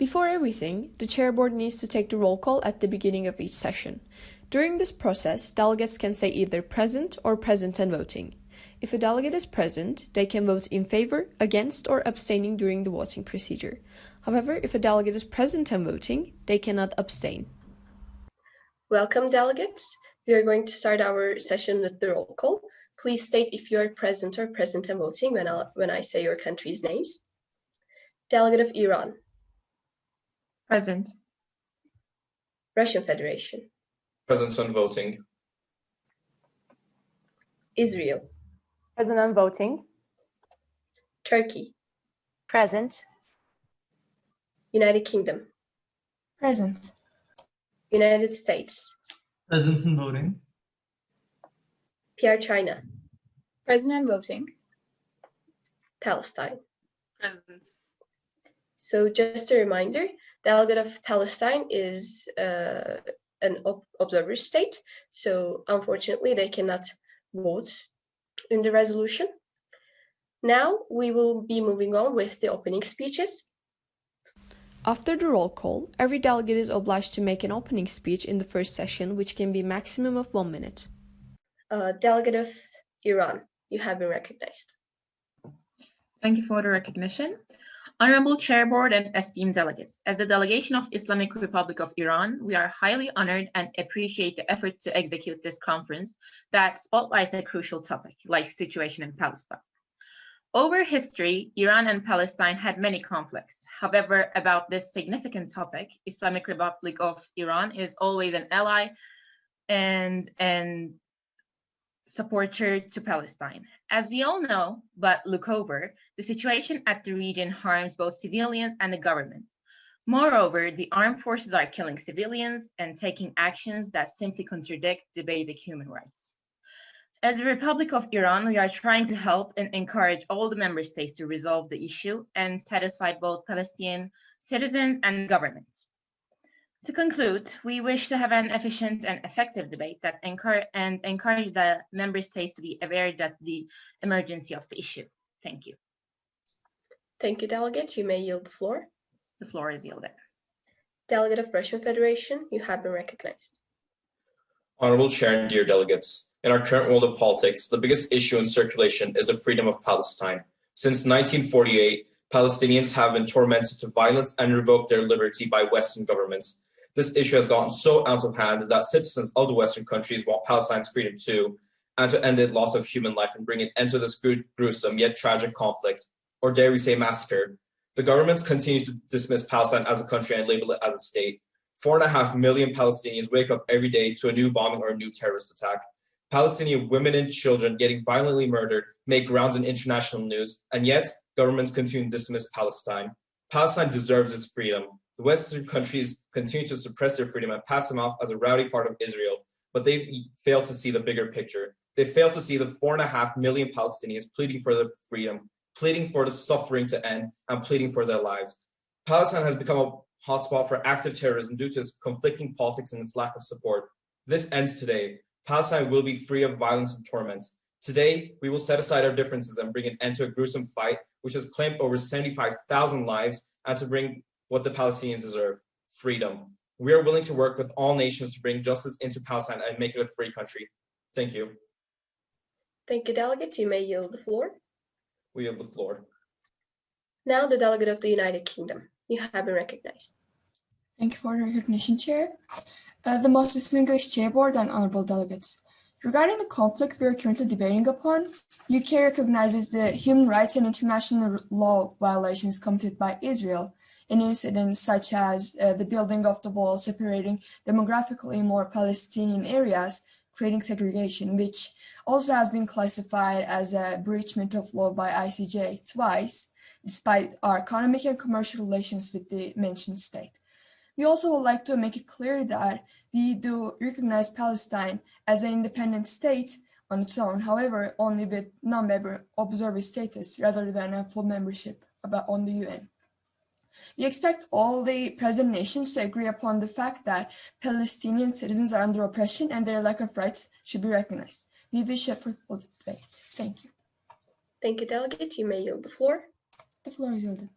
Before everything, the chair board needs to take the roll call at the beginning of each session. During this process, delegates can say either present or present and voting. If a delegate is present, they can vote in favor, against, or abstaining during the voting procedure. However, if a delegate is present and voting, they cannot abstain. Welcome, delegates. We are going to start our session with the roll call. Please state if you are present or present and voting when I say your country's names. Delegate of Iran. Present. Russian Federation. Present and voting. Israel. Present and voting. Turkey. Present. United Kingdom. Present. United States. Present and voting. PR China. Present and voting. Palestine. Present. So just a reminder, delegate of Palestine is an observer state, so unfortunately they cannot vote in the resolution. Now we will be moving on with the opening speeches. After the roll call, every delegate is obliged to make an opening speech in the first session, which can be maximum of 1 minute. Delegate of Iran, you have been recognized. Thank you for the recognition. Honorable Chair Board and esteemed delegates, as the delegation of Islamic Republic of Iran, we are highly honored and appreciate the effort to execute this conference that spotlights a crucial topic, like the situation in Palestine. Over history, Iran and Palestine had many conflicts. However, about this significant topic, Islamic Republic of Iran is always an ally and supporter to Palestine. As we all know, but look over, the situation at the region harms both civilians and the government. Moreover, the armed forces are killing civilians and taking actions that simply contradict the basic human rights. As the Republic of Iran, we are trying to help and encourage all the member states to resolve the issue and satisfy both Palestinian citizens and government. To conclude, we wish to have an efficient and effective debate that encourage the member states to be aware that the emergency of the issue. Thank you. Thank you, delegate. You may yield the floor. The floor is yielded. Delegate of Russian Federation, you have been recognized. Honorable Chair and dear delegates, in our current world of politics, the biggest issue in circulation is the freedom of Palestine. Since 1948, Palestinians have been tormented to violence and revoked their liberty by Western governments. This issue has gotten so out of hand that citizens of the Western countries want Palestine's freedom too, and to end the loss of human life and bring an end to this gruesome yet tragic conflict, or dare we say massacre. The governments continue to dismiss Palestine as a country and label it as a state. 4.5 million Palestinians wake up every day to a new bombing or a new terrorist attack. Palestinian women and children getting violently murdered make rounds in international news, and yet governments continue to dismiss Palestine. Palestine deserves its freedom. The Western countries continue to suppress their freedom and pass them off as a rowdy part of Israel, but they fail to see the bigger picture. They fail to see the 4.5 million Palestinians pleading for their freedom, pleading for the suffering to end, and pleading for their lives. Palestine has become a hotspot for active terrorism due to its conflicting politics and its lack of support. This ends today. Palestine will be free of violence and torment. Today, we will set aside our differences and bring an end to a gruesome fight which has claimed over 75,000 lives, and to bring what the Palestinians deserve, freedom. We are willing to work with all nations to bring justice into Palestine and make it a free country. Thank you. Thank you, delegate. You may yield the floor. We yield the floor. Now the delegate of the United Kingdom. You have been recognized. Thank you for the recognition, Chair. The most distinguished Chair Board and honorable delegates. Regarding the conflict we are currently debating upon, UK recognizes the human rights and international law violations committed by Israel in incidents such as the building of the wall separating demographically more Palestinian areas, creating segregation, which also has been classified as a breachment of law by ICJ twice, despite our economic and commercial relations with the mentioned state. We also would like to make it clear that we do recognize Palestine as an independent state on its own, however, only with non-member observer status rather than a full membership on the UN. We expect all the present nations to agree upon the fact that Palestinian citizens are under oppression and their lack of rights should be recognized. We wish a fruitful debate. Thank you. Thank you, delegate. You may yield the floor. The floor is yielded.